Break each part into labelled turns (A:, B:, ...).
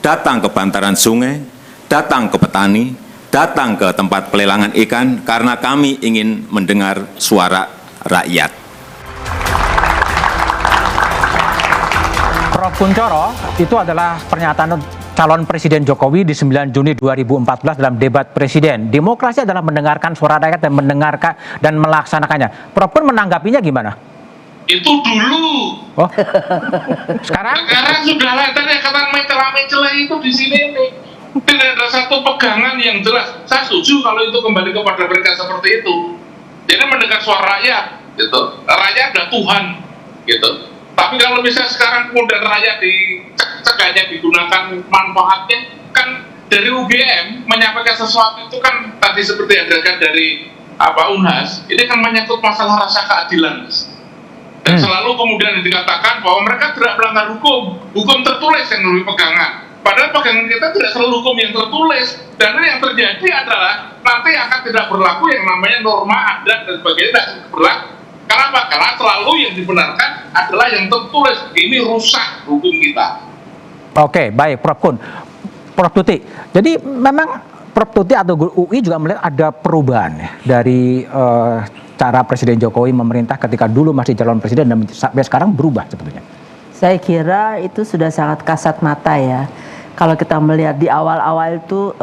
A: datang ke bantaran sungai, datang ke petani, datang ke tempat pelelangan ikan, karena kami ingin mendengar suara rakyat.
B: Prof. Kunchoro, itu adalah pernyataan calon Presiden Jokowi di 9 Juni 2014 dalam debat Presiden. Demokrasi adalah mendengarkan suara rakyat dan mendengarkan dan melaksanakannya. Prof. pun menanggapinya gimana?
C: Itu dulu.
B: Oh. Sekarang
C: Sudah lah, tadi kata mencela itu di sini nih. Tidak ada satu pegangan yang jelas. Saya setuju kalau itu kembali kepada mereka seperti itu. Jadi mendengar suara rakyat, gitu. Rakyat adalah Tuhan, gitu. Tapi kalau misalnya sekarang kemudian rakyat dicegahnya digunakan manfaatnya, kan dari UGM menyampaikan sesuatu itu kan tadi seperti yang dikatakan dari Unhas, ini kan menyangkut masalah rasa keadilan, Mas. Dan selalu kemudian dikatakan bahwa mereka tidak melanggar hukum tertulis yang lebih pegangan. Padahal pegangan kita tidak selalu hukum yang tertulis, dan yang terjadi adalah nanti akan tidak berlaku yang namanya norma adat dan sebagainya tidak berlaku. Kenapa? Karena selalu yang dibenarkan adalah yang tertulis. Ini rusak hukum kita.
B: Oke, baik, Prof. Kun. Prof. Tuti, jadi memang Prof. Tuti atau UI juga melihat ada perubahan ya, dari cara Presiden Jokowi memerintah ketika dulu masih calon presiden dan sampai sekarang berubah sebetulnya.
D: Saya kira itu sudah sangat kasat mata ya. Kalau kita melihat di awal-awal itu,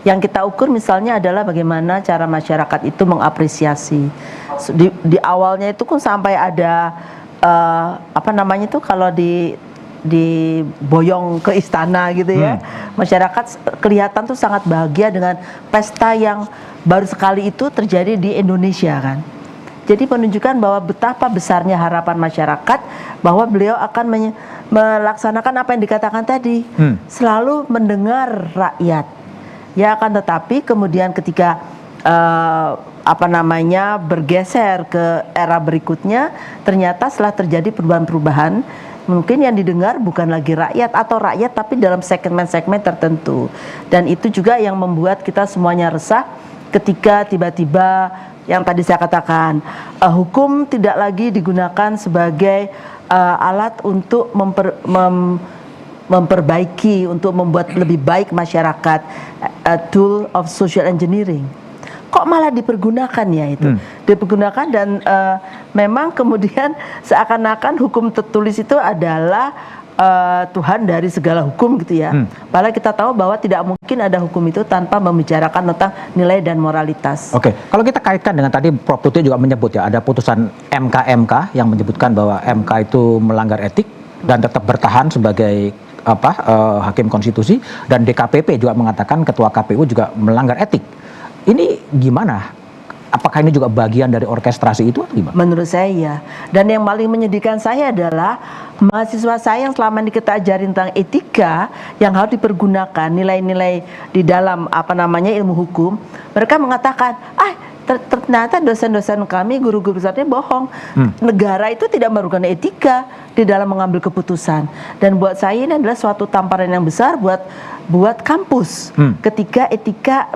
D: yang kita ukur misalnya adalah bagaimana cara masyarakat itu mengapresiasi. Di awalnya itu kan sampai ada kalau diboyong ke istana gitu ya. Masyarakat kelihatan tuh sangat bahagia dengan pesta yang baru sekali itu terjadi di Indonesia kan. Jadi menunjukkan bahwa betapa besarnya harapan masyarakat bahwa beliau akan melaksanakan apa yang dikatakan tadi, selalu mendengar rakyat. Ya, akan tetapi kemudian ketika bergeser ke era berikutnya, ternyata setelah terjadi perubahan-perubahan, mungkin yang didengar bukan lagi rakyat atau rakyat tapi dalam segmen-segmen tertentu. Dan itu juga yang membuat kita semuanya resah ketika tiba-tiba yang tadi saya katakan, hukum tidak lagi digunakan sebagai alat untuk memperbaiki, untuk membuat lebih baik masyarakat, tool of social engineering. Kok malah dipergunakan ya itu? Dipergunakan dan memang kemudian seakan-akan hukum tertulis itu adalah Tuhan dari segala hukum gitu ya. Padahal kita tahu bahwa tidak mungkin ada hukum itu tanpa membicarakan tentang nilai dan moralitas.
B: Oke, kalau kita kaitkan dengan tadi Prof. Tuti juga menyebut ya, ada putusan MK yang menyebutkan bahwa MK itu melanggar etik dan tetap bertahan sebagai hakim konstitusi, dan DKPP juga mengatakan ketua KPU juga melanggar etik. Ini gimana? Apakah ini juga bagian dari orkestrasi itu atau gimana?
D: Menurut saya ya. Dan yang paling menyedihkan saya adalah mahasiswa saya yang selama ini kita ajarin tentang etika yang harus dipergunakan, nilai-nilai di dalam ilmu hukum, mereka mengatakan, ternyata dosen-dosen kami, guru-guru besarnya bohong. Negara itu tidak melakukan etika di dalam mengambil keputusan. Dan buat saya ini adalah suatu tamparan yang besar buat kampus. Ketika etika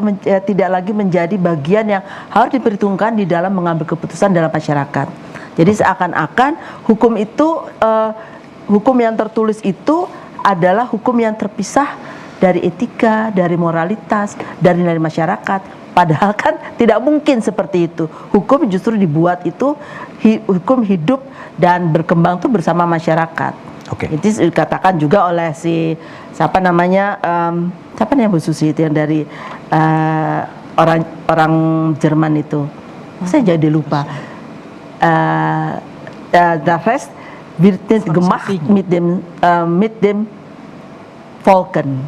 D: tidak lagi menjadi bagian yang harus diperhitungkan di dalam mengambil keputusan dalam masyarakat. Jadi seakan-akan hukum itu, hukum yang tertulis itu adalah hukum yang terpisah dari etika, dari moralitas, dari nilai masyarakat. Padahal kan tidak mungkin seperti itu. Hukum justru dibuat itu hukum hidup dan berkembang tuh bersama masyarakat. Itu dikatakan juga oleh siapa nih Bu Susi itu yang dari orang Jerman itu. Saya jadi lupa. The rest wird nicht gemacht mit dem Volken.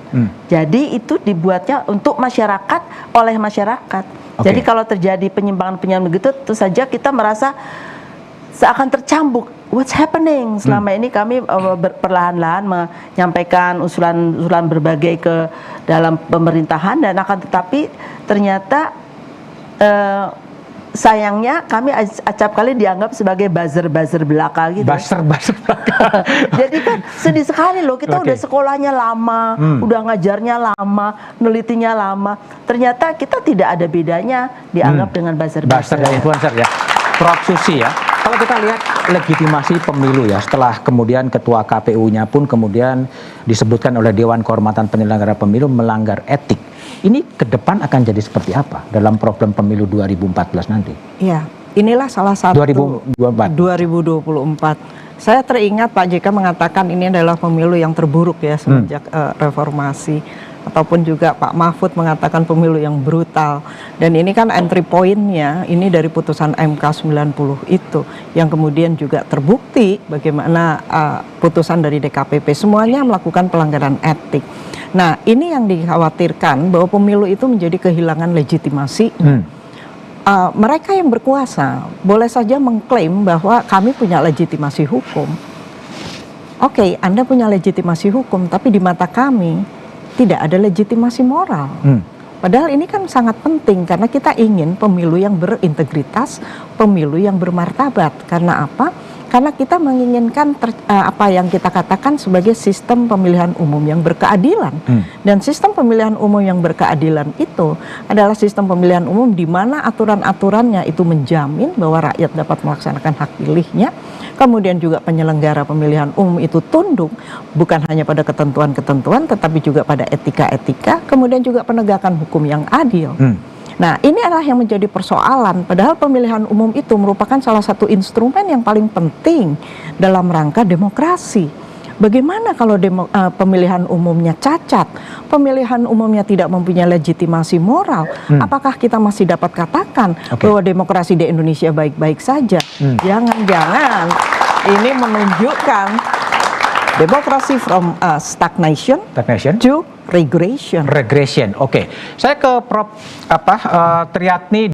D: Jadi itu dibuatnya untuk masyarakat, oleh masyarakat. Jadi kalau terjadi penyimpangan begitu, tentu saja kita merasa seakan tercambuk. What's happening? Selama ini kami perlahan-lahan menyampaikan usulan berbagai ke dalam pemerintahan, dan akan tetapi ternyata sayangnya kami acap kali dianggap sebagai buzzer belaka gitu.
B: Buzzer belaka.
D: Jadi kan sedih sekali loh, kita udah sekolahnya lama, udah ngajarnya lama, nelitinya lama. Ternyata kita tidak ada bedanya dianggap dengan buzzer
B: dan influencer ya. Prof. Susi ya, kalau kita lihat legitimasi pemilu ya, setelah kemudian ketua KPU-nya pun kemudian disebutkan oleh Dewan Kehormatan Penyelenggara Pemilu melanggar etik. Ini ke depan akan jadi seperti apa dalam problem pemilu 2014 nanti?
E: Iya, inilah salah satu 2024. Saya teringat Pak JK mengatakan ini adalah pemilu yang terburuk ya semenjak reformasi. Ataupun juga Pak Mahfud mengatakan pemilu yang brutal. Dan ini kan entry point-nya ini dari putusan MK 90 itu yang kemudian juga terbukti bagaimana putusan dari DKPP semuanya melakukan pelanggaran etik. Nah, ini yang dikhawatirkan bahwa pemilu itu menjadi kehilangan legitimasi. Mereka yang berkuasa boleh saja mengklaim bahwa kami punya legitimasi hukum. Oke, Anda punya legitimasi hukum, tapi di mata kami tidak ada legitimasi moral. Padahal ini kan sangat penting karena kita ingin pemilu yang berintegritas, pemilu yang bermartabat. Karena apa? Karena kita menginginkan apa yang kita katakan sebagai sistem pemilihan umum yang berkeadilan. Dan sistem pemilihan umum yang berkeadilan itu adalah sistem pemilihan umum di mana aturan-aturannya itu menjamin bahwa rakyat dapat melaksanakan hak pilihnya. Kemudian juga penyelenggara pemilihan umum itu tunduk bukan hanya pada ketentuan-ketentuan tetapi juga pada etika-etika, kemudian juga penegakan hukum yang adil. Nah, ini adalah yang menjadi persoalan, padahal pemilihan umum itu merupakan salah satu instrumen yang paling penting dalam rangka demokrasi. Bagaimana kalau pemilihan umumnya cacat, pemilihan umumnya tidak mempunyai legitimasi moral, apakah kita masih dapat katakan bahwa demokrasi di Indonesia baik-baik saja? Jangan-jangan ini menunjukkan demokrasi from stagnation to regression.
B: Regression, oke. Saya ke Prof. Triatni.